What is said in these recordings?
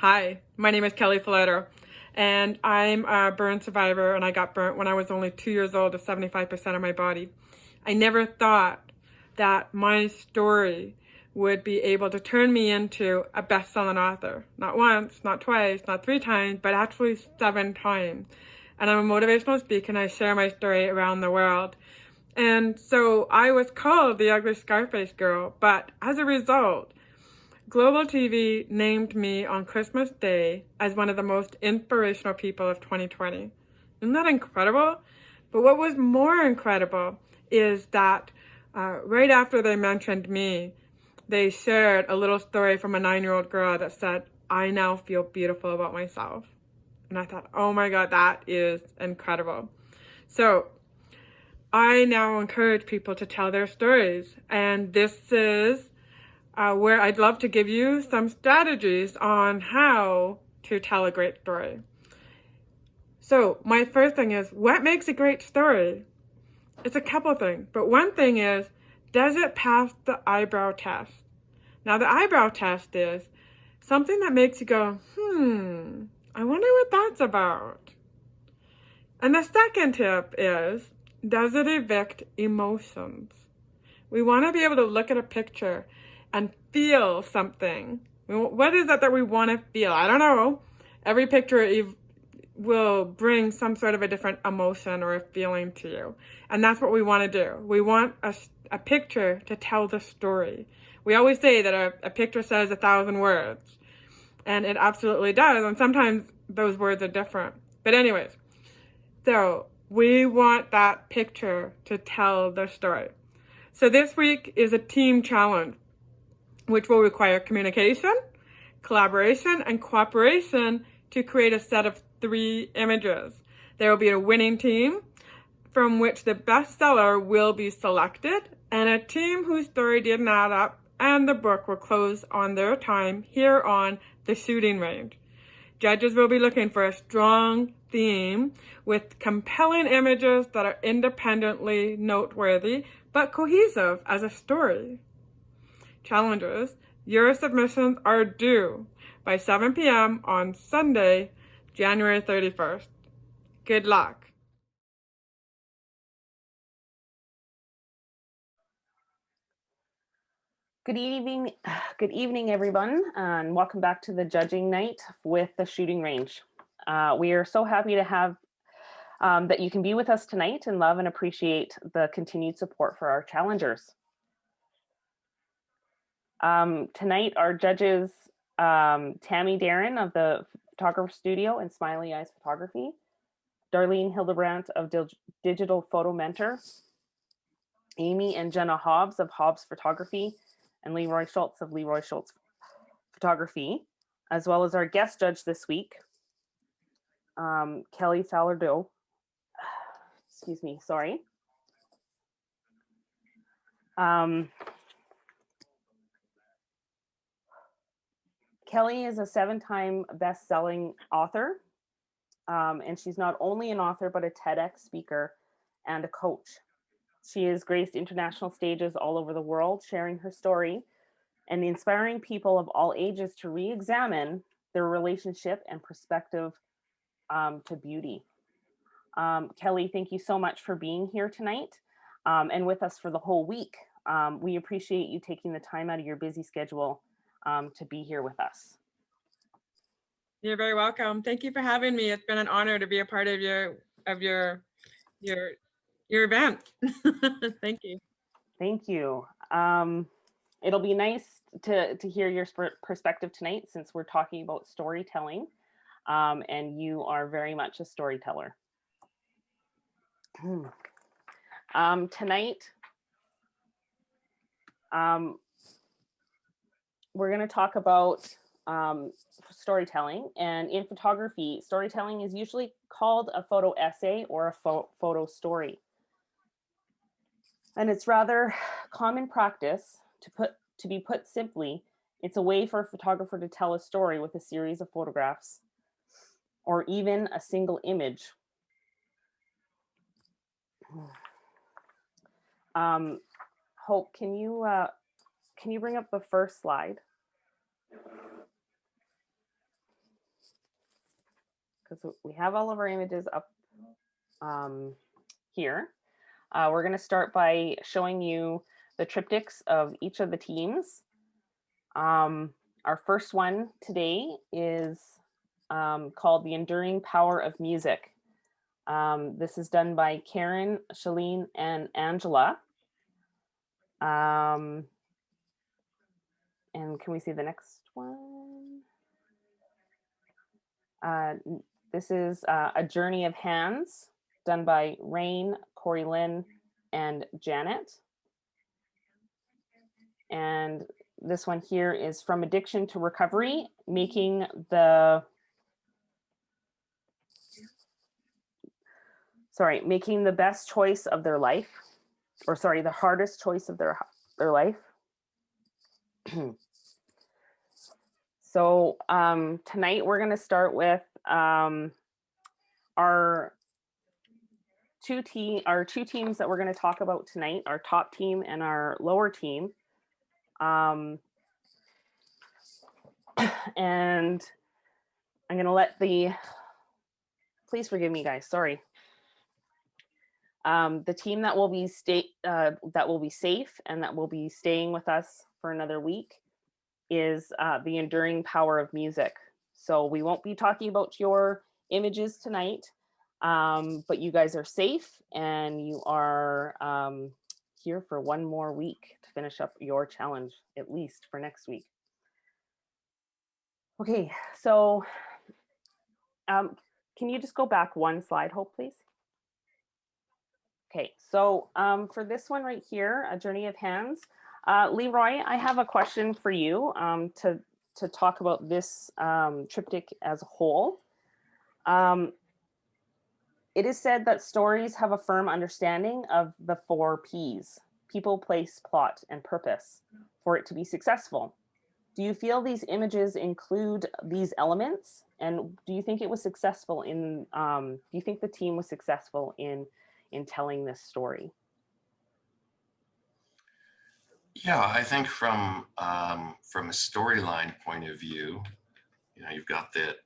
Hi, my name is Kelly Falardeau, and I'm a burn survivor, and I got burnt when I was only 2 years old to 75% of my body. I never thought that my story would be able to turn me into a best-selling author. Not once, not twice, not 3 times, but actually 7 times. And I'm a motivational speaker, and I share my story around the world. And so I was called the ugly Scarface girl, but as a result, Global TV named me on Christmas Day as one of the most inspirational people of 2020. Isn't that incredible? But what was more incredible is that right after they mentioned me, they shared a little story from a 9-year-old girl that said, "I now feel beautiful about myself." And I thought, oh my God, that is incredible. So I now encourage people to tell their stories. And this is where I'd love to give you some strategies on how to tell a great story. So my first thing is, what makes a great story? It's a couple things, but one thing is, does it pass the eyebrow test? Now the eyebrow test is something that makes you go, I wonder what that's about. And the second tip is, does it evict emotions? We want to be able to look at a picture and feel something. What is it that we want to feel? I don't know. Every picture will bring some sort of a different emotion or a feeling to you. And that's what we want to do. We want a picture to tell the story. We always say that a picture says 1,000 words. And it absolutely does. And sometimes those words are different. But anyways, so we want that picture to tell the story. So this week is a team challenge, which will require communication, collaboration, and cooperation to create a set of 3 images. There will be a winning team from which the bestseller will be selected, and a team whose story didn't add up, and the book will close on their time here on the shooting range. Judges will be looking for a strong theme with compelling images that are independently noteworthy but cohesive as a story. Challengers, your submissions are due by 7 p.m. on Sunday, January 31st. Good luck. Good evening, everyone, and welcome back to the judging night with the shooting range. We are so happy to have that you can be with us tonight and love and appreciate the continued support for our challengers. Tonight, our judges, Tammy Darren of the Photographer Studio and Smiley Eyes Photography, Darlene Hildebrandt of Digital Photo Mentor, Amy and Jenna Hobbs of Hobbs Photography, and Leroy Schultz of Leroy Schultz Photography, as well as our guest judge this week, Kelly Falardeau. Excuse me, sorry. Kelly is a 7-time best-selling author, and she's not only an author, but a TEDx speaker and a coach. She has graced international stages all over the world, sharing her story and inspiring people of all ages to re-examine their relationship and perspective to beauty. Kelly, thank you so much for being here tonight and with us for the whole week. We appreciate you taking the time out of your busy schedule to be here with us. You're very welcome. Thank you for having me. It's been an honor to be a part of your event. Thank you. Thank you. It'll be nice to hear your perspective tonight, since we're talking about storytelling, and you are very much a storyteller. Tonight, we're going to talk about storytelling. And in photography, storytelling is usually called a photo essay or a photo story. And it's rather common practice to be put simply. It's a way for a photographer to tell a story with a series of photographs or even a single image. Hope, can you bring up the first slide? because we have all of our images up here. We're going to start by showing you the triptychs of each of the teams. Our first one today is called The Enduring Power of Music. This is done by Karen, Shalene, and Angela. And can we see the next one? This is A Journey of Hands, done by Rain, Corey Lynn, and Janet. And this one here is From Addiction to Recovery, making the best choice of their life, or sorry, the hardest choice of their life. So tonight we're going to start with our two teams that we're going to talk about tonight, our top team and our lower team. And I'm going to let please forgive me, guys, sorry. The team that will be safe and that will be staying with us for another week is The Enduring Power of Music. So we won't be talking about your images tonight, but you guys are safe and you are here for one more week to finish up your challenge, at least for next week. Okay, so can you just go back one slide, Hope, please? Okay, so for this one right here, A Journey of Hands, Leroy, I have a question for you to talk about this triptych as a whole. It is said that stories have a firm understanding of the 4 Ps: people, place, plot, and purpose, for it to be successful. Do you feel these images include these elements? And do you think it was successful in, do you think the team was successful in telling this story? Yeah, I think from a storyline point of view, you know, you've got the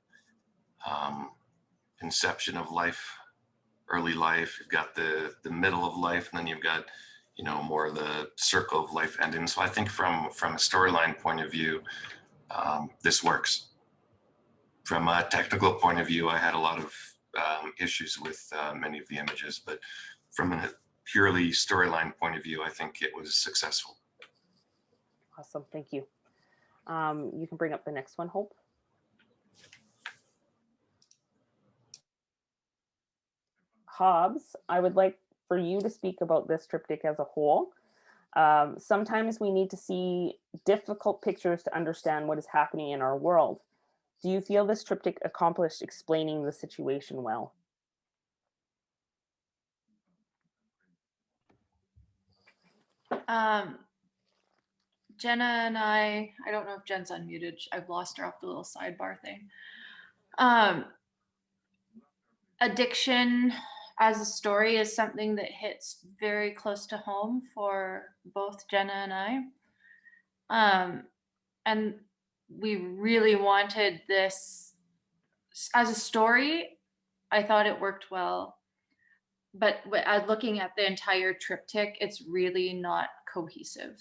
inception of life, early life, you've got the middle of life, and then you've got, you know, more of the circle of life ending. So I think from a storyline point of view, this works. From a technical point of view, I had a lot of issues with many of the images, but from a purely storyline point of view, I think it was successful. Awesome, thank you. You can bring up the next one, Hope. Hobbs, I would like for you to speak about this triptych as a whole. Sometimes we need to see difficult pictures to understand what is happening in our world. Do you feel this triptych accomplished explaining the situation well? Jenna and I don't know if Jen's unmuted. I've lost her off the little sidebar thing. Addiction as a story is something that hits very close to home for both Jenna and I. And we really wanted this as a story. I thought it worked well, but looking at the entire triptych, it's really not cohesive.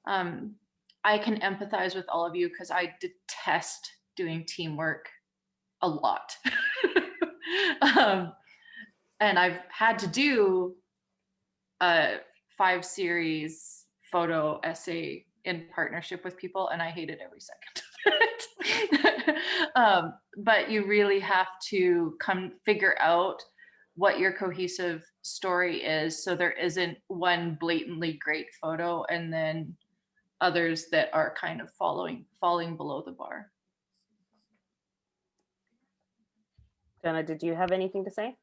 I can empathize with all of you because I detest doing teamwork a lot. And I've had to do a 5-series photo essay in partnership with people, and I hated every second of it. But you really have to figure out what your cohesive story is, so there isn't one blatantly great photo and then others that are kind of falling below the bar. Jenna, did you have anything to say?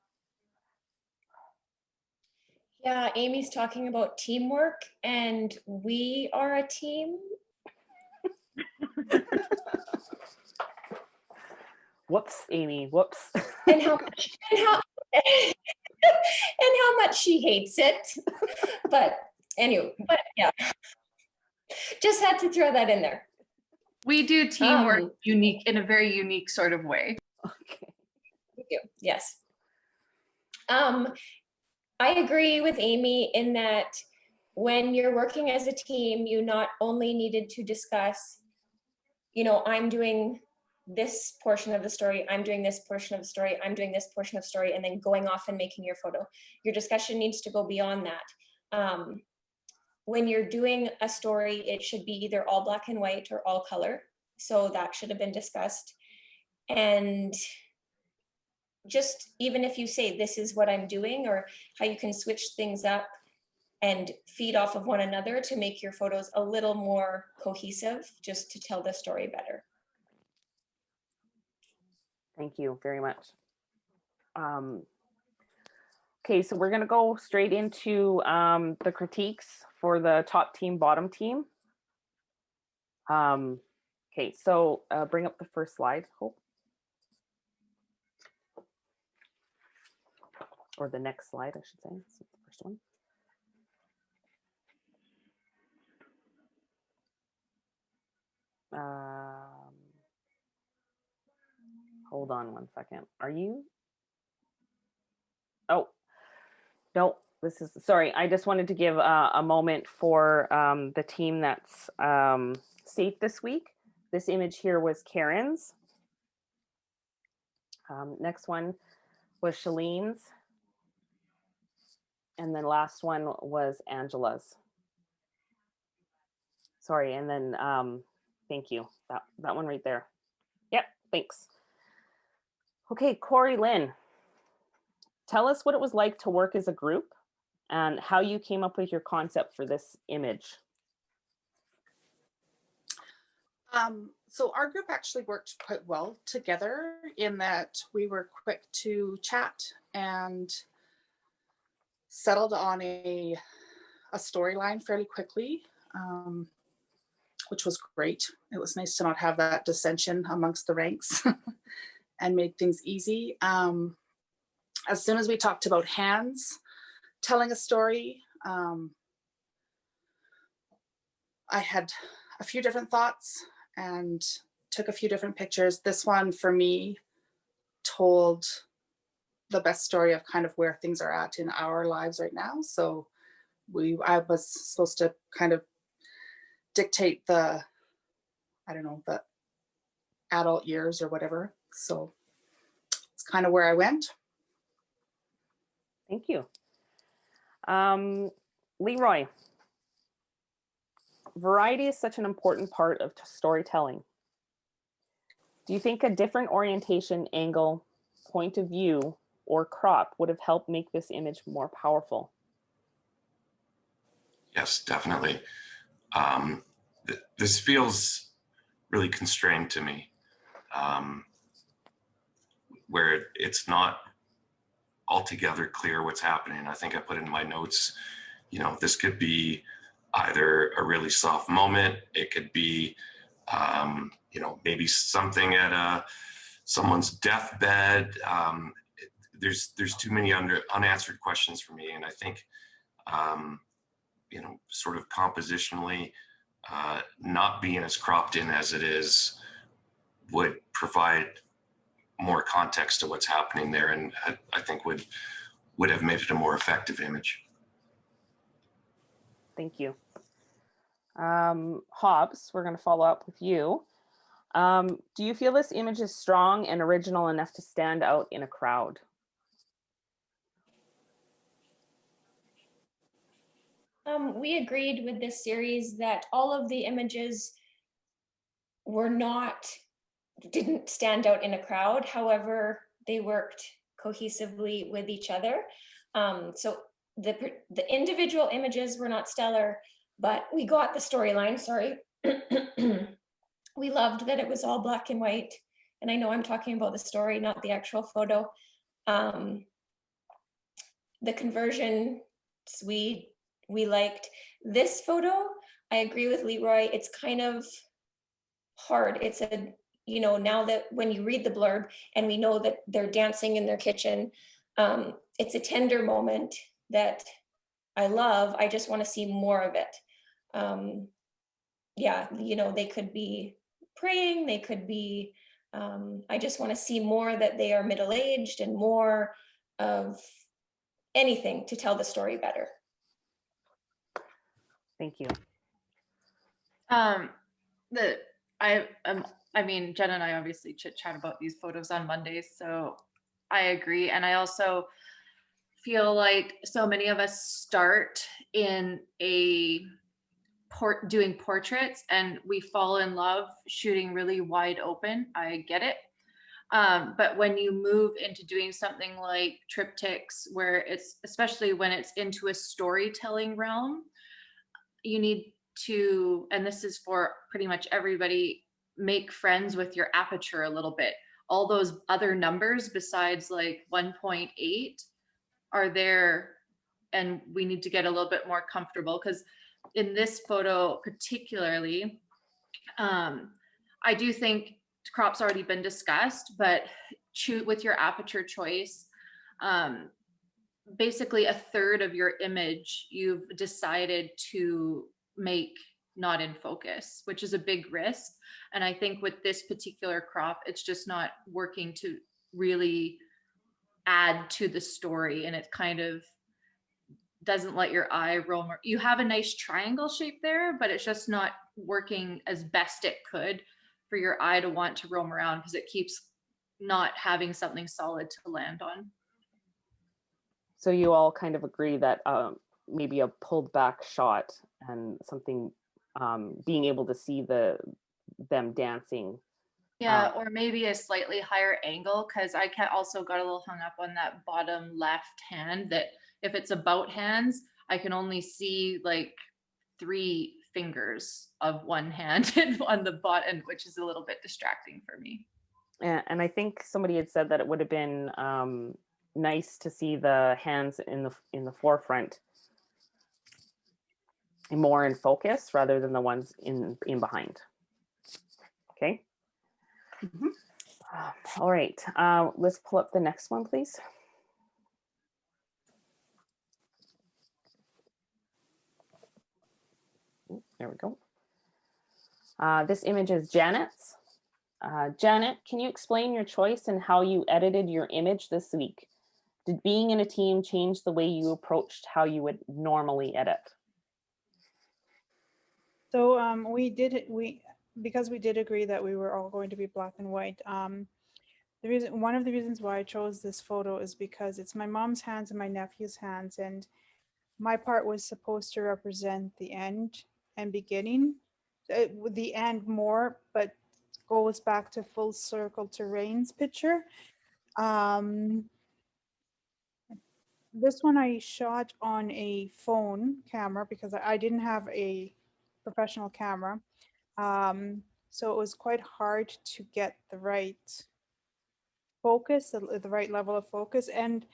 Yeah, Amy's talking about teamwork, and we are a team. Whoops, Amy, whoops. And how much she hates it. But anyway, yeah. Just had to throw that in there. We do teamwork in a very unique sort of way. Okay. you. Yes. I agree with Amy in that when you're working as a team, you not only needed to discuss, I'm doing this portion of the story, I'm doing this portion of the story, I'm doing this portion of the story, and then going off and making your photo. Your discussion needs to go beyond that. When you're doing a story, it should be either all black and white or all color. So that should have been discussed. And just even if you say, this is what I'm doing, or how you can switch things up and feed off of one another to make your photos a little more cohesive, just to tell the story better. Thank you very much. Okay, so we're going to go straight into the critiques for the top team, bottom team. Okay, so bring up the first slide, Hope. Or the next slide, I should say. This is the first one. Hold on one second. Are you? Oh, no, this is, sorry. I just wanted to give a moment for the team that's safe this week. This image here was Karen's. Next one was Shalene's. And then last one was Angela's. Sorry, and then thank you. That one right there. Yep, thanks. Okay, Corey Lynn, tell us what it was like to work as a group and how you came up with your concept for this image. So our group actually worked quite well together in that we were quick to chat and settled on a storyline fairly quickly, which was great. It was nice to not have that dissension amongst the ranks and made things easy. As soon as we talked about hands telling a story, I had a few different thoughts and took a few different pictures. This one for me told the best story of kind of where things are at in our lives right now. So I was supposed to kind of dictate the adult years or whatever. So it's kind of where I went. Thank you. Leroy, variety is such an important part of storytelling. Do you think a different orientation, angle, point of view, or crop would have helped make this image more powerful? Yes, definitely. This feels really constrained to me, where it's not altogether clear what's happening. I think I put in my notes, this could be either a really soft moment, it could be, maybe something at someone's deathbed. There's too many unanswered questions for me, and I think, sort of compositionally, not being as cropped in as it is would provide more context to what's happening there, and I think would have made it a more effective image. Thank you. Hobbs, we're going to follow up with you. Do you feel this image is strong and original enough to stand out in a crowd? We agreed with this series that all of the images didn't stand out in a crowd. However, they worked cohesively with each other. So the individual images were not stellar, but we got the storyline, sorry. We loved that it was all black and white. And I know I'm talking about the story, not the actual photo. The conversion, we liked. This photo, I agree with Leroy, it's kind of hard. It's now that when you read the blurb and we know that they're dancing in their kitchen, it's a tender moment that I love. I just want to see more of it. They could be praying, they could be I just want to see more that they are middle-aged and more of anything to tell the story better. Thank you. The I mean, Jen and I obviously chit chat about these photos on Mondays, so I agree. And I also feel like so many of us start in doing portraits and we fall in love shooting really wide open. I get it. But when you move into doing something like triptychs, where it's, especially when it's into a storytelling realm, you need to, and this is for pretty much everybody, make friends with your aperture a little bit. All those other numbers besides like 1.8 are there, and we need to get a little bit more comfortable, because in this photo particularly, I do think crop's already been discussed, but shoot with your aperture choice. Basically a third of your image you've decided to make not in focus, which is a big risk. And I think with this particular crop, it's just not working to really add to the story, and it kind of doesn't let your eye roam. You have a nice triangle shape there, but it's just not working as best it could for your eye to want to roam around, because it keeps not having something solid to land on. So you all kind of agree that maybe a pulled back shot and something, being able to see them dancing. Yeah, or maybe a slightly higher angle, because I also got a little hung up on that bottom left hand, that if it's about hands, I can only see like 3 fingers of one hand on the bottom, which is a little bit distracting for me. And I think somebody had said that it would have been nice to see the hands in the forefront more in focus rather than the ones in behind. Okay. Mhm. All right. Let's pull up the next one, please. There we go. This image is Janet's. Janet, can you explain your choice and how you edited your image this week? Did being in a team change the way you approached how you would normally edit? So because we did agree that we were all going to be black and white. One of the reasons why I chose this photo is because it's my mom's hands and my nephew's hands, and my part was supposed to represent the end and beginning. The end more, but goes back to full circle to Rain's picture. This one I shot on a phone camera because I didn't have a professional camera. So it was quite hard to get the right focus, the right level of focus. And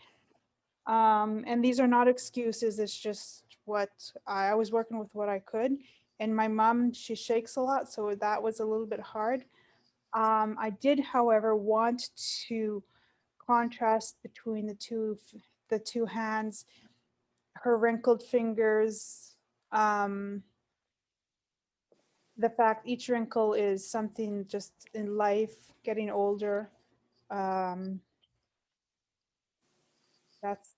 these are not excuses. It's just what I was working with what I could. And my mom, she shakes a lot, so that was a little bit hard. I did, however, want to contrast between the two hands, her wrinkled fingers, the fact each wrinkle is something just in life, getting older. That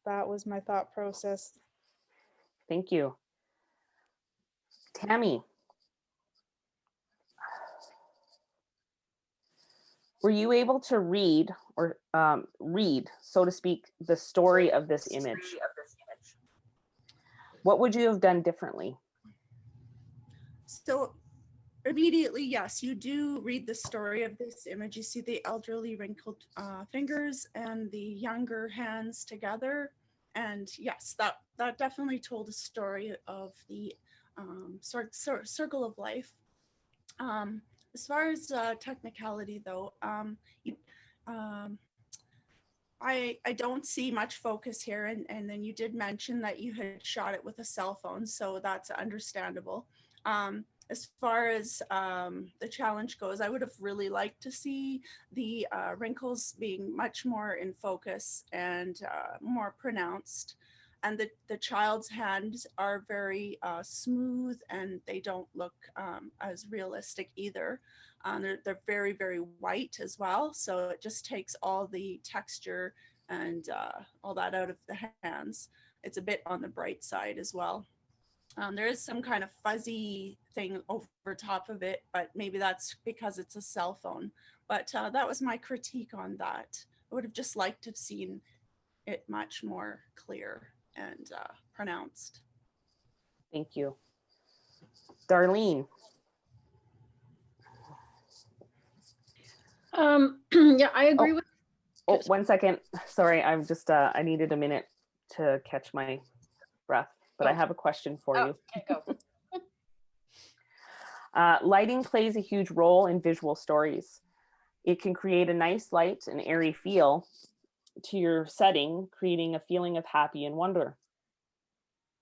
was my thought process. Thank you. Tammy, were you able to read, so to speak, the story of this image? What would you have done differently? So immediately, yes, you do read the story of this image. You see the elderly wrinkled fingers and the younger hands together. And yes, that definitely told a story of the circle of life. As far as technicality, though, I don't see much focus here. And then you did mention that you had shot it with a cell phone, so that's understandable. As far as the challenge goes, I would have really liked to see the wrinkles being much more in focus and more pronounced. and the child's hands are very smooth, and they don't look as realistic either. They're very, very white as well. So it just takes all the texture and all that out of the hands. It's a bit on the bright side as well. There is some kind of fuzzy thing over top of it, but maybe that's because it's a cell phone. But that was my critique on that. I would have just liked to have seen it much more clear and pronounced. Thank you. Darlene. Yeah, I agree with. Oh, 1 second. Sorry, I'm just, I needed a minute to catch my breath, but I have a question for you. Okay, go. Lighting plays a huge role in visual stories. It can create a nice light and airy feel to your setting, creating a feeling of happy and wonder.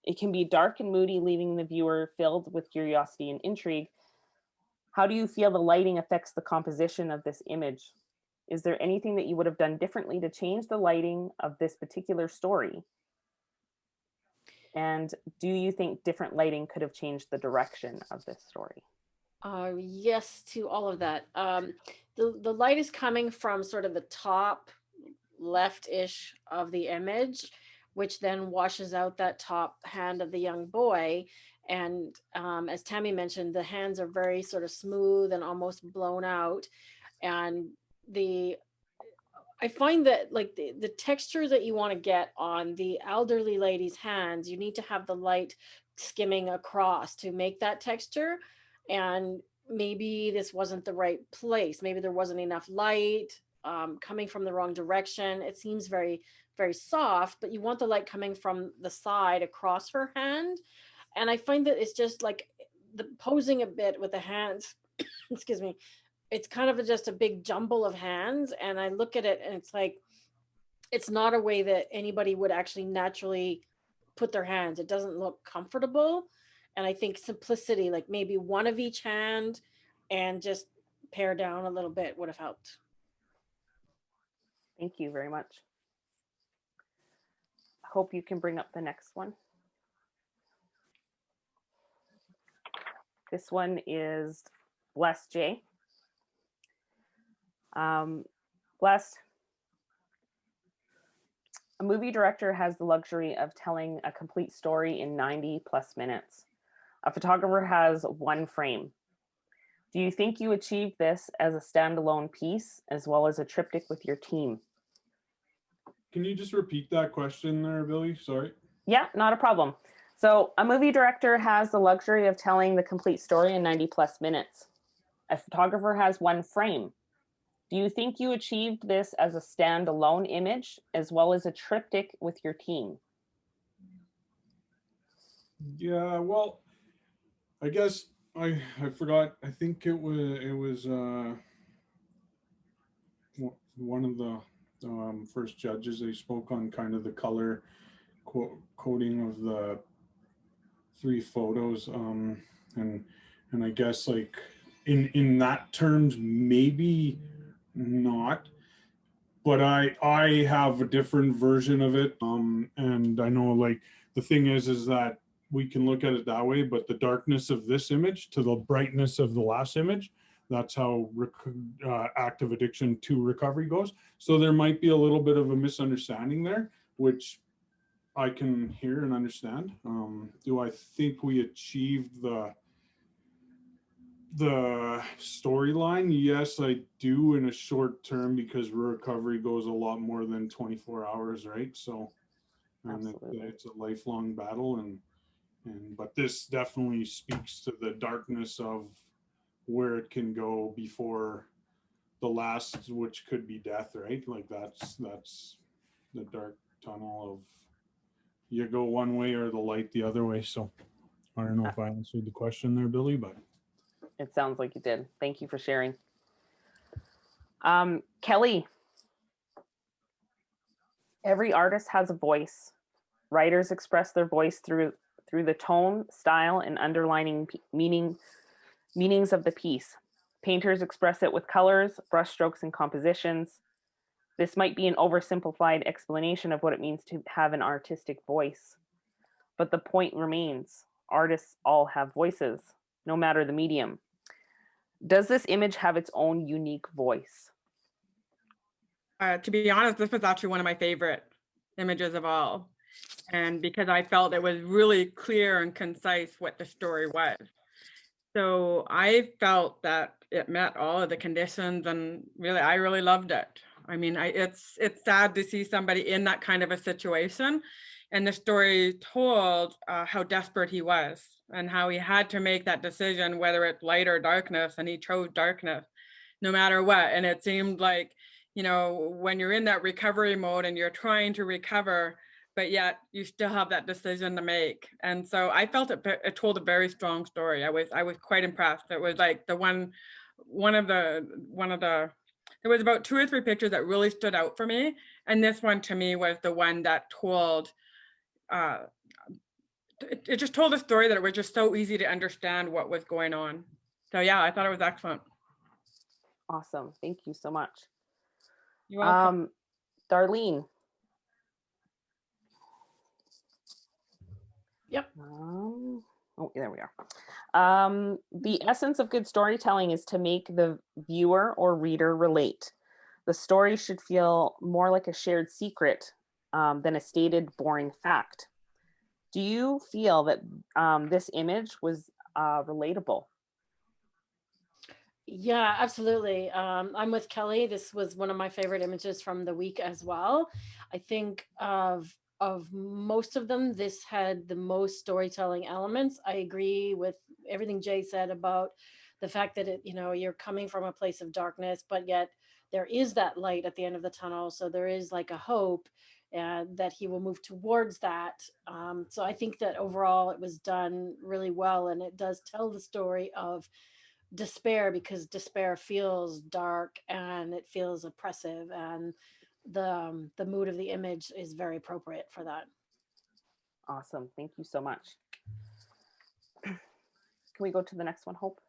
It can be dark and moody, leaving the viewer filled with curiosity and intrigue. How do you feel the lighting affects the composition of this image? Is there anything that you would have done differently to change the lighting of this particular story? And do you think different lighting could have changed the direction of this story? Yes to all of that. The light is coming from sort of the top left-ish of the image, which then washes out that top hand of the young boy. And as Tammy mentioned, the hands are very sort of smooth and almost blown out. And I find that like the texture that you want to get on the elderly lady's hands, you need to have the light skimming across to make that texture. And maybe this wasn't the right place. Maybe there wasn't enough light coming from the wrong direction. It seems very, very soft, but you want the light coming from the side across her hand. And I find that it's just like the posing a bit with the hands, excuse me, it's kind of just a big jumble of hands. And I look at it and it's like, it's not a way that anybody would actually naturally put their hands. It doesn't look comfortable. And I think simplicity, like maybe one of each hand and just pare down a little bit would have helped. Thank you very much. I hope you can bring up the next one. This one is Bless J. Blessed. A movie director has the luxury of telling a complete story in 90+ minutes. A photographer has one frame. Do you think you achieved this as a standalone piece as well as a triptych with your team? Can you just repeat that question there, Billy? Sorry. Yeah, not a problem. So a movie director has the luxury of telling the complete story in 90+ minutes. A photographer has one frame. Do you think you achieved this as a standalone image as well as a triptych with your team? Yeah, well, I guess I forgot. I think it was one of the first judges. They spoke on kind of the color coding of the 3 photos, and I guess like in that terms maybe not, but I have a different version of it, and I know like the thing is that we can look at it that way, but the darkness of this image to the brightness of the last image, that's how active addiction to recovery goes. So there might be a little bit of a misunderstanding there, which I can hear and understand. Do I think we achieved the storyline? Yes, I do, in a short term, because recovery goes a lot more than 24 hours, right? So, and it's a lifelong battle, and but this definitely speaks to the darkness of where it can go before the last, which could be death, right? Like that's the dark tunnel of you go one way or the light the other way. So I don't know if I answered the question there, Billy, but it sounds like you did. Thank you for sharing. Kelly, every artist has a voice. Writers express their voice through the tone, style, and underlining meanings of the piece. Painters express it with colors, brushstrokes, and compositions. This might be an oversimplified explanation of what it means to have an artistic voice, but the point remains. Artists all have voices, no matter the medium. Does this image have its own unique voice? To be honest, this was actually one of my favorite images of all. And because I felt it was really clear and concise what the story was. So I felt that it met all of the conditions, and really, I really loved it. I mean, it's sad to see somebody in that kind of a situation. And the story told how desperate he was and how he had to make that decision, whether it's light or darkness, and he chose darkness no matter what. And it seemed like, when you're in that recovery mode and you're trying to recover, but yet you still have that decision to make. And so I felt it told a very strong story. I was quite impressed. It was like there was about 2 or 3 pictures that really stood out for me. And this one to me was the one that told, it just told a story that it was just so easy to understand what was going on. So yeah, I thought it was excellent. Awesome. Thank you so much. You're welcome. Darlene. Yep. Oh, there we are. The essence of good storytelling is to make the viewer or reader relate. The story should feel more like a shared secret than a stated boring fact. Do you feel that this image was relatable? Yeah, absolutely. I'm with Kelly. This was one of my favorite images from the week as well. I think of most of them, this had the most storytelling elements. I agree with everything Jay said about the fact that you're coming from a place of darkness, but yet there is that light at the end of the tunnel. So there is like a hope and that he will move towards that. So I think that overall it was done really well, and it does tell the story of despair, because despair feels dark and it feels oppressive, and the mood of the image is very appropriate for that. Awesome. Thank you so much. Can we go to the next one, Hope?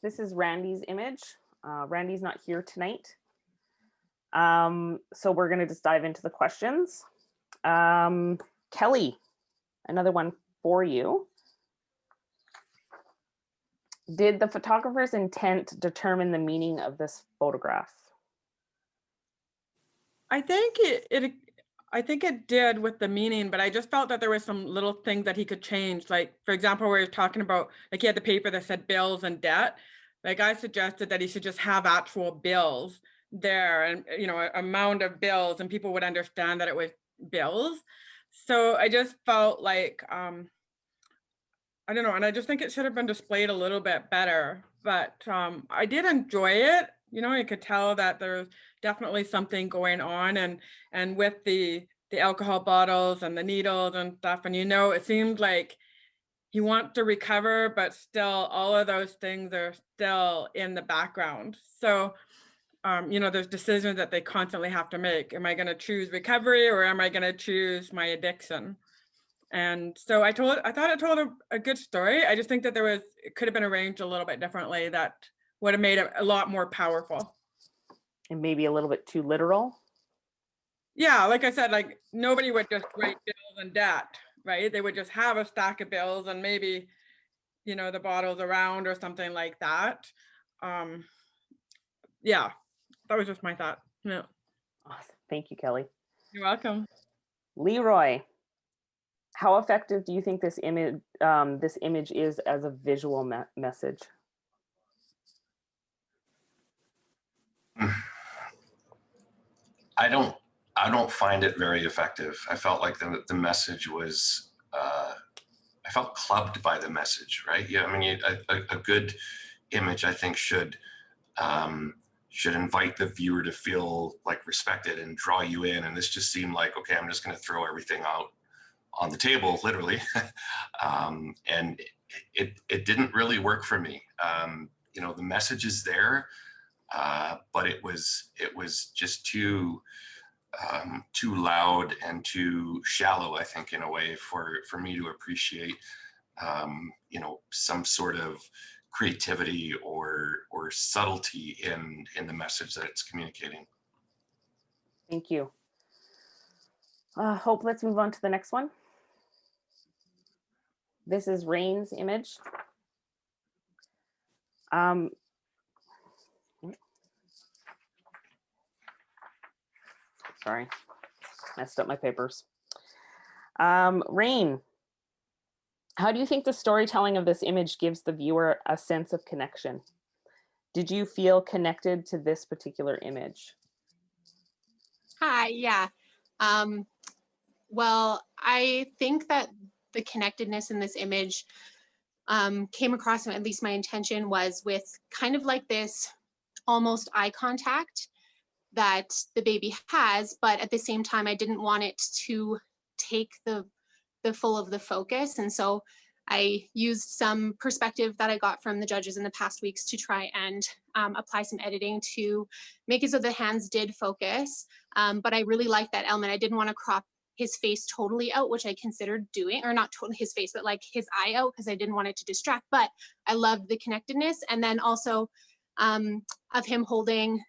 This is Randy's image. Randy's not here tonight. So we're going to just dive into the questions. Kelly, another one for you. Did the photographer's intent determine the meaning of this photograph? I think it did with the meaning, but I just felt that there were some little things that he could change. Like, for example, where he was talking about, like, he had the paper that said bills and debt. Like, I suggested that he should just have actual bills there, and an amount of bills, and people would understand that it was bills. So I just felt like, I don't know, and I just think it should have been displayed a little bit better. But I did enjoy it. You could tell that there's definitely something going on, and with the alcohol bottles and the needles and stuff, and it seemed like he wants to recover, but still all of those things are still in the background. So there's decisions that they constantly have to make. Am I going to choose recovery, or am I going to choose my addiction? And so I thought it told a good story. I just think that it could have been arranged a little bit differently that would have made it a lot more powerful. And maybe a little bit too literal? Yeah, like I said, like, nobody would just write bills and debt, right? They would just have a stack of bills and maybe, the bottles around or something like that. Yeah, that was just my thought. Yeah. Awesome. Thank you, Kelly. You're welcome. Leroy, how effective do you think this image is as a visual message? I don't find it very effective. I felt like the message was, I felt clubbed by the message, right? Yeah, I mean, a good image, I think, should invite the viewer to feel like respected and draw you in. And this just seemed like, okay, I'm just going to throw everything out on the table, literally. And it didn't really work for me. The message is there, but it was just too loud and too shallow, I think, in a way for me to appreciate, you know, some sort of creativity or subtlety in the message that it's communicating. Thank you. Hope, let's move on to the next one. This is Rain's image. Sorry, messed up my papers. Rain, how do you think the storytelling of this image gives the viewer a sense of connection? Did you feel connected to this particular image? Hi, yeah. Well, I think that the connectedness in this image came across, at least my intention was with kind of like this almost eye contact that the baby has, but at the same time, I didn't want it to take the full of the focus. And so I used some perspective that I got from the judges in the past weeks to try and apply some editing to make it so the hands did focus. But I really liked that element. I didn't want to crop his face totally out, which I considered doing, or not totally his face, but like his eye out, because I didn't want it to distract. But I loved the connectedness. And then also of him holding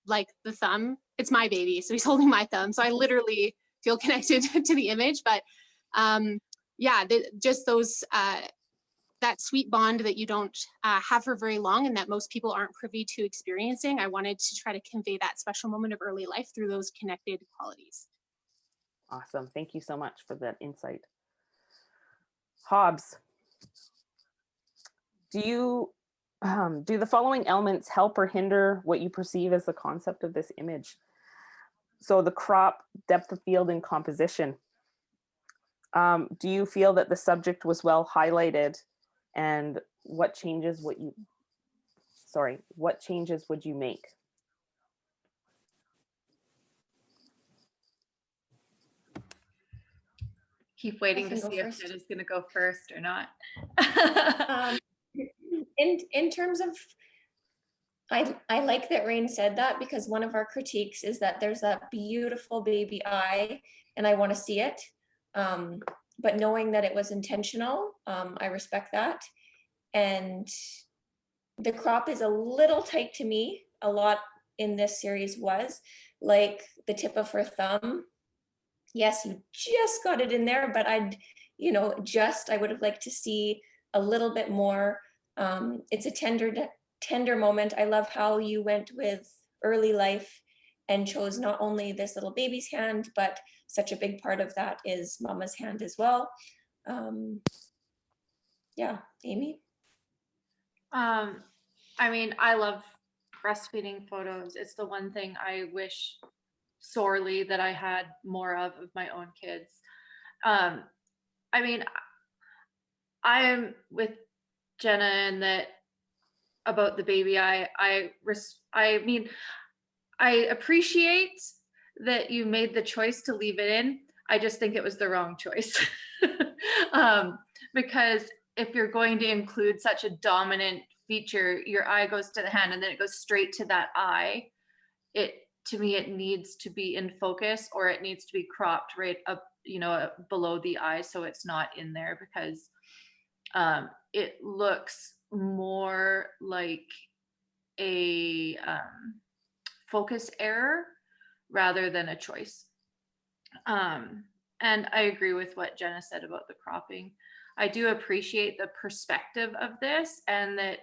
like the thumb. It's my baby, so he's holding my thumb. So I literally feel connected to the image. But yeah, just those, that sweet bond that you don't have for very long and that most people aren't privy to experiencing. I wanted to try to convey that special moment of early life through those connected qualities. Awesome. Thank you so much for that insight. Hobbs, do the following elements help or hinder what you perceive as the concept of this image? So the crop, depth of field, and composition. Do you feel that the subject was well highlighted, and what changes would you make? Keep waiting I to can go see if first. Jen is going to go first or not. In terms of, I like that Rain said that, because one of our critiques is that there's that beautiful baby eye and I want to see it. But knowing that it was intentional, I respect that. And the crop is a little tight to me. A lot in this series was like the tip of her thumb. Yes, you just got it in there, but I would have liked to see a little bit more. It's a tender moment. I love how you went with early life and chose not only this little baby's hand, but such a big part of that is mama's hand as well. Yeah, Amy? I mean, I love breastfeeding photos. It's the one thing I wish sorely that I had more of my own kids. I mean, I am with Jenna in that about the baby. I mean, I appreciate that you made the choice to leave it in. I just think it was the wrong choice. Because if you're going to include such a dominant feature, your eye goes to the hand and then it goes straight to that eye. To me, it needs to be in focus, or it needs to be cropped right up, below the eye, so it's not in there, because it looks more like a focus error rather than a choice. And I agree with what Jenna said about the cropping. I do appreciate the perspective of this, and that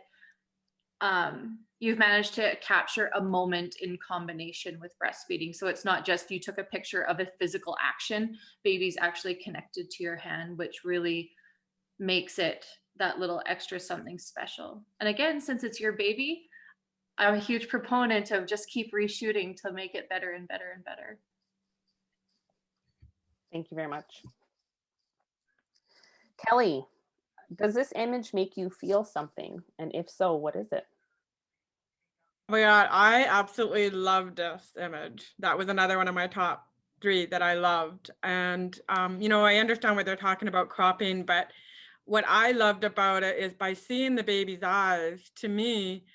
you've managed to capture a moment in combination with breastfeeding. So it's not just you took a picture of a physical action, baby's actually connected to your hand, which really makes it that little extra something special. And again, since it's your baby, I'm a huge proponent of just keep reshooting to make it better and better and better. Thank you very much. Kelly, does this image make you feel something? And if so, what is it? Oh my God, I absolutely loved this image. That was another one of my top 3 that I loved. And, I understand what they're talking about cropping, but what I loved about it is by seeing the baby's eyes, to me,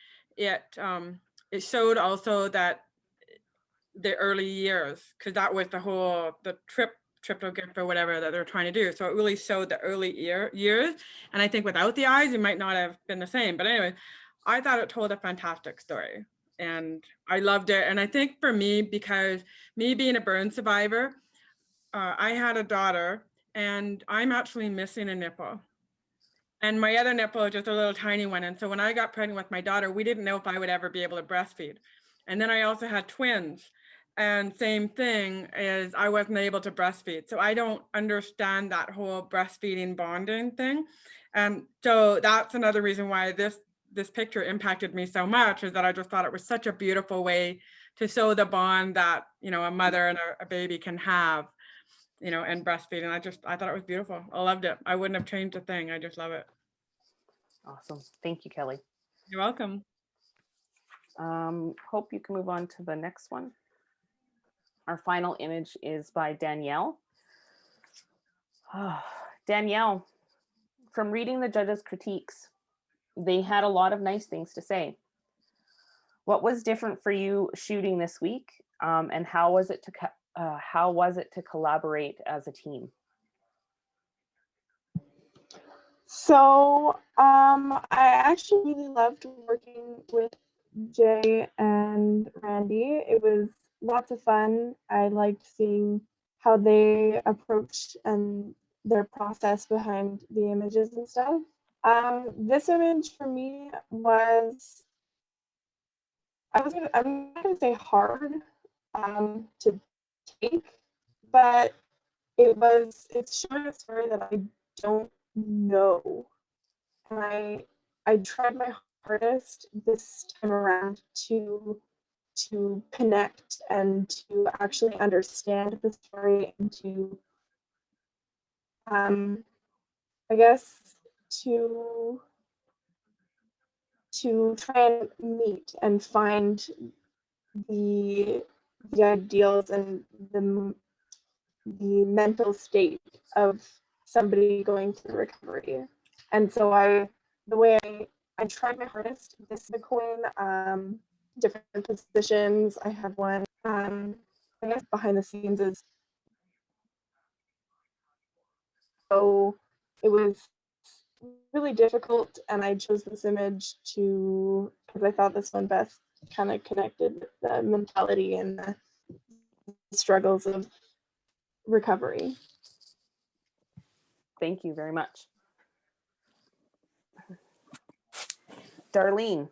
it showed also that the early years, because that was the triple gift or whatever that they're trying to do. So it really showed the early years. And I think without the eyes, it might not have been the same. But anyway, I thought it told a fantastic story and I loved it. And I think for me, because me being a burn survivor, I had a daughter and I'm actually missing a nipple. And my other nipple is just a little tiny one. And so when I got pregnant with my daughter, we didn't know if I would ever be able to breastfeed. And then I also had twins. And same thing is I wasn't able to breastfeed. So I don't understand that whole breastfeeding bonding thing. And so that's another reason why this picture impacted me so much, is that I just thought it was such a beautiful way to show the bond that, you know, a mother and a baby can have, you know, and breastfeeding. I thought it was beautiful. I loved it. I wouldn't have changed a thing. I just love it. Awesome. Thank you, Kelly. You're welcome. Hope you can move on to the next one. Our final image is by Danielle. Danielle, from reading the judges' critiques, they had a lot of nice things to say. What was different for you shooting this week, and how was it to collaborate as a team? So I actually really loved working with Jay and Randy. It was lots of fun. I liked seeing how they approached and their process behind the images and stuff. This image for me was, I'm not gonna say hard to take, but it's showing a story that I don't know. And I tried my hardest this time around to connect and to actually understand the story and to I guess to try and meet and find the ideals and the mental state of somebody going through recovery. And so I tried my hardest. This is the coin, different positions. I have one, I guess behind the scenes is, so it was really difficult, and I chose this image because I thought this one best kind of connected the mentality and the struggles of recovery. Thank you very much. Darlene,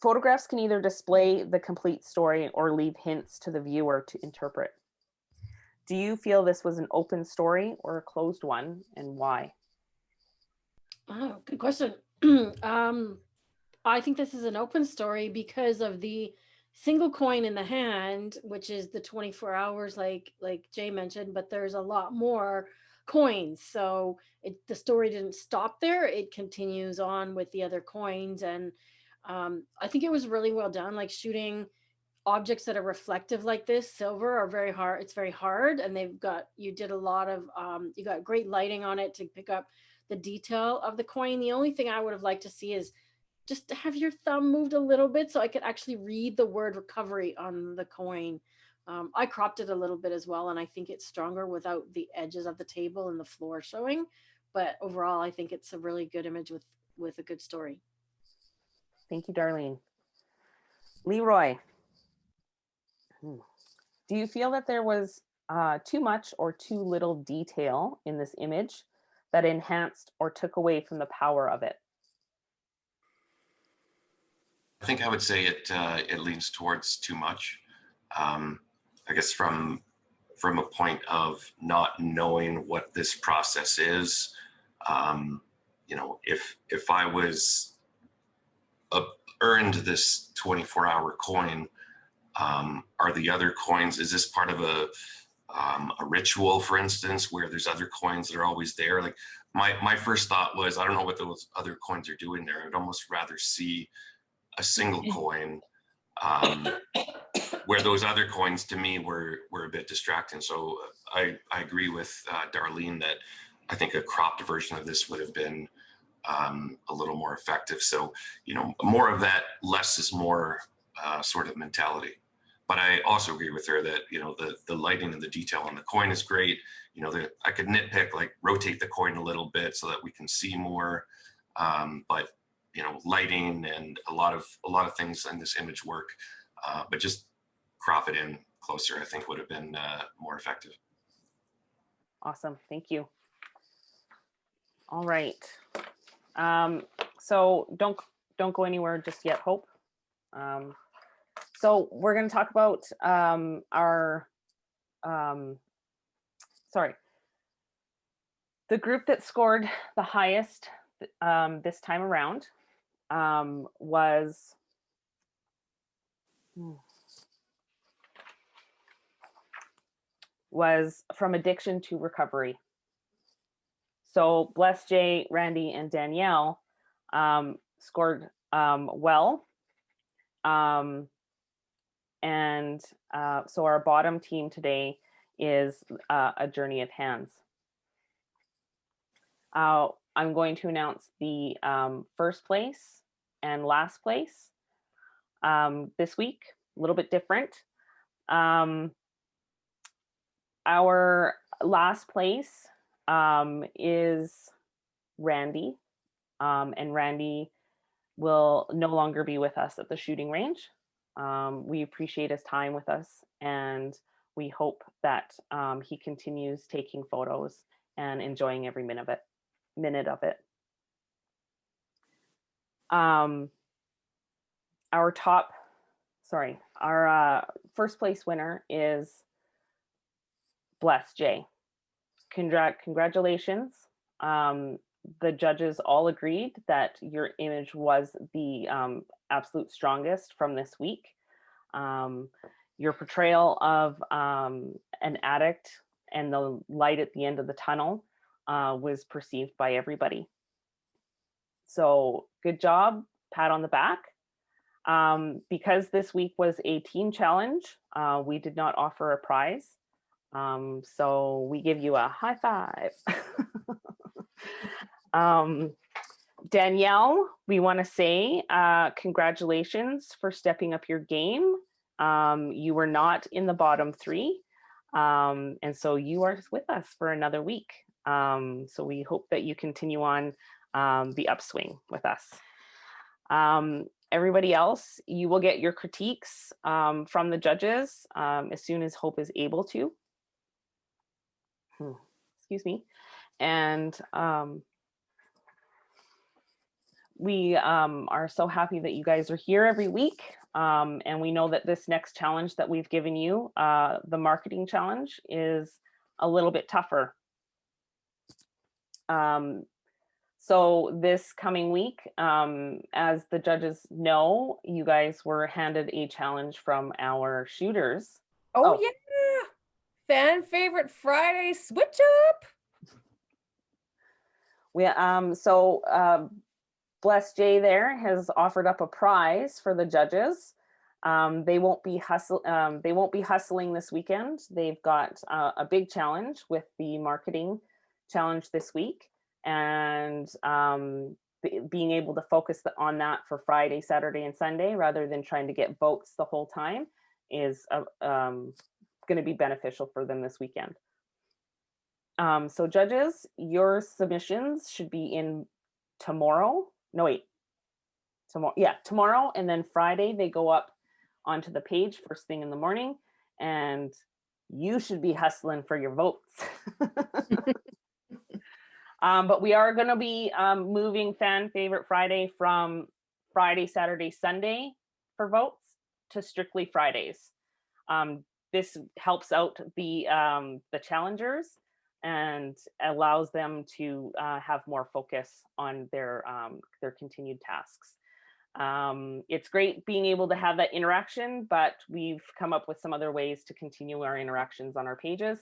photographs can either display the complete story or leave hints to the viewer to interpret. Do you feel this was an open story or a closed one, and why? Oh, good question. I think this is an open story because of the single coin in the hand, which is the 24 hours, like Jay mentioned, but there's a lot more coins. So the story didn't stop there. It continues on with the other coins. And I think it was really well done, like shooting objects that are reflective like this. Silver are very hard. It's very hard. And you did a lot of, you got great lighting on it to pick up the detail of the coin. The only thing I would have liked to see is just to have your thumb moved a little bit so I could actually read the word recovery on the coin. I cropped it a little bit as well, and I think it's stronger without the edges of the table and the floor showing. But overall, I think it's a really good image with a good story. Thank you, Darlene. Leroy, do you feel that there was too much or too little detail in this image that enhanced or took away from the power of it? I think I would say it leans towards too much. I guess from a point of not knowing what this process is, you know, if I was earned this 24-hour coin, are the other coins, is this part of a ritual, for instance, where there's other coins that are always there? Like my first thought was, I don't know what those other coins are doing there. I'd almost rather see a single coin, where those other coins to me were a bit distracting. So I agree with Darlene that I think a cropped version of this would have been a little more effective. So, you know, more of that less is more sort of mentality. But I also agree with her that, you know, the lighting and the detail on the coin is great. You know, I could nitpick, like rotate the coin a little bit so that we can see more. But, you know, lighting and a lot of things in this image work, but just crop it in closer, I think would have been more effective. Awesome, thank you. All right. So don't go anywhere just yet, Hope. So we're going to talk about the group that scored the highest this time around was from addiction to recovery. So Bless, Jay, Randy, and Danielle scored well. So our bottom team today is A Journey of Hands. I'm going to announce the first place and last place this week, a little bit different. Our last place is Randy, and Randy will no longer be with us at the shooting range. We appreciate his time with us, and we hope that he continues taking photos and enjoying every minute of it. Our first place winner is Bless Jay. Congratulations. The judges all agreed that your image was the absolute strongest from this week. Your portrayal of an addict and the light at the end of the tunnel was perceived by everybody. So good job, pat on the back. Because this week was a team challenge, we did not offer a prize. So we give you a high five. Danielle, we want to say congratulations for stepping up your game. You were not in the bottom three, and so you are with us for another week. So we hope that you continue on the upswing with us. Everybody else, you will get your critiques from the judges as soon as Hope is able to. Excuse me. And we are so happy that you guys are here every week. And we know that this next challenge that we've given you, the marketing challenge, is a little bit tougher. So this coming week, as the judges know, you guys were handed a challenge from our shooters. Oh yeah, fan favorite Friday switch up. Bless Jay there has offered up a prize for the judges. They won't be hustling this weekend. They've got a big challenge with the marketing challenge this week, and being able to focus on that for Friday, Saturday, and Sunday rather than trying to get votes the whole time is going to be beneficial for them this weekend. So judges, your submissions should be in tomorrow. No, wait. Tomorrow. Yeah, tomorrow. And then Friday, they go up onto the page first thing in the morning. And you should be hustling for your votes. But we are going to be moving Fan Favorite Friday from Friday, Saturday, Sunday for votes to strictly Fridays. This helps out the challengers and allows them to have more focus on their continued tasks. It's great being able to have that interaction, but we've come up with some other ways to continue our interactions on our pages.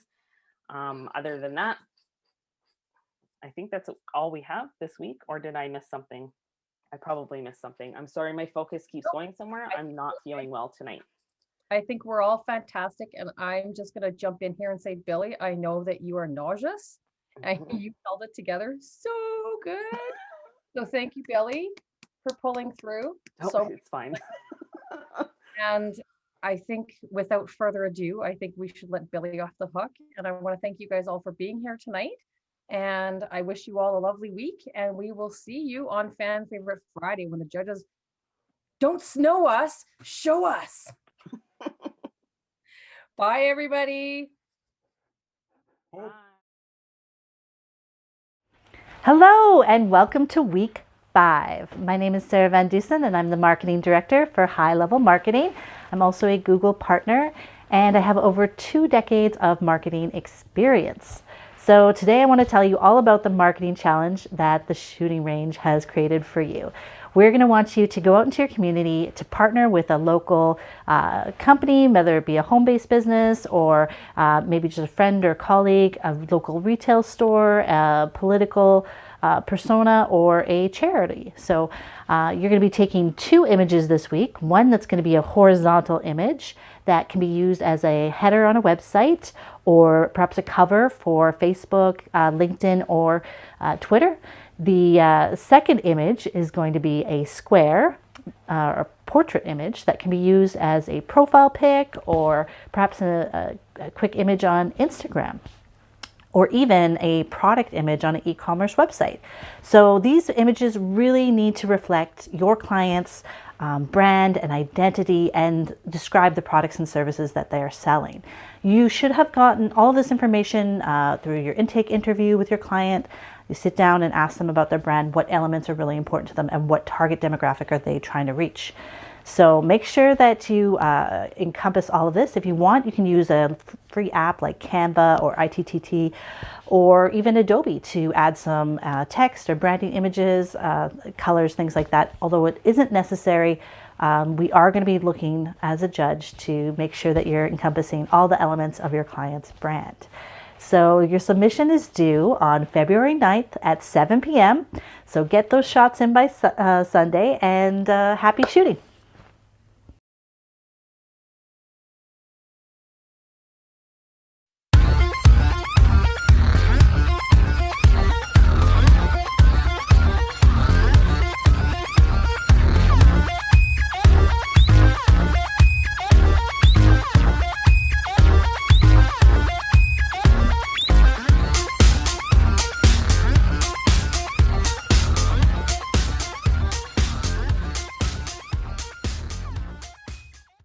Other than that, I think that's all we have this week, or did I miss something? I probably missed something. I'm sorry, my focus keeps going somewhere. I'm not feeling well tonight. I think we're all fantastic, and I'm just going to jump in here and say, Billy, I know that you are nauseous, and you held it together so good. So thank you, Billy, for pulling through. Oh, So, it's fine. and I think without further ado, I think we should let Billy off the hook. And I want to thank you guys all for being here tonight. And I wish you all a lovely week. And we will see you on Fan Favorite Friday when the judges don't snow us, show us. Bye, everybody. Hello and welcome to week 5. My name is Sarah Van Dusen and I'm the marketing director for High Level Marketing. I'm also a Google partner and I have over 2 decades of marketing experience. So today I want to tell you all about the marketing challenge that the shooting range has created for you. We're going to want you to go out into your community to partner with a local company, whether it be a home-based business or maybe just a friend or colleague, a local retail store, a political persona, or a charity. So you're going to be taking 2 images this week. One that's going to be a horizontal image that can be used as a header on a website or perhaps a cover for Facebook, LinkedIn, or Twitter. The second image is going to be a square or portrait image that can be used as a profile pic or perhaps a quick image on Instagram, or even a product image on an e-commerce website. So these images really need to reflect your client's brand and identity and describe the products and services that they are selling. You should have gotten all this information through your intake interview with your client. You sit down and ask them about their brand, what elements are really important to them, and what target demographic are they trying to reach. So make sure that you encompass all of this. If you want, you can use a free app like Canva or ITTT or even Adobe to add some text or branding images, colors, things like that. Although it isn't necessary, we are going to be looking as a judge to make sure that you're encompassing all the elements of your client's brand. So your submission is due on February 9th at 7 p.m. So get those shots in by Sunday, and happy shooting.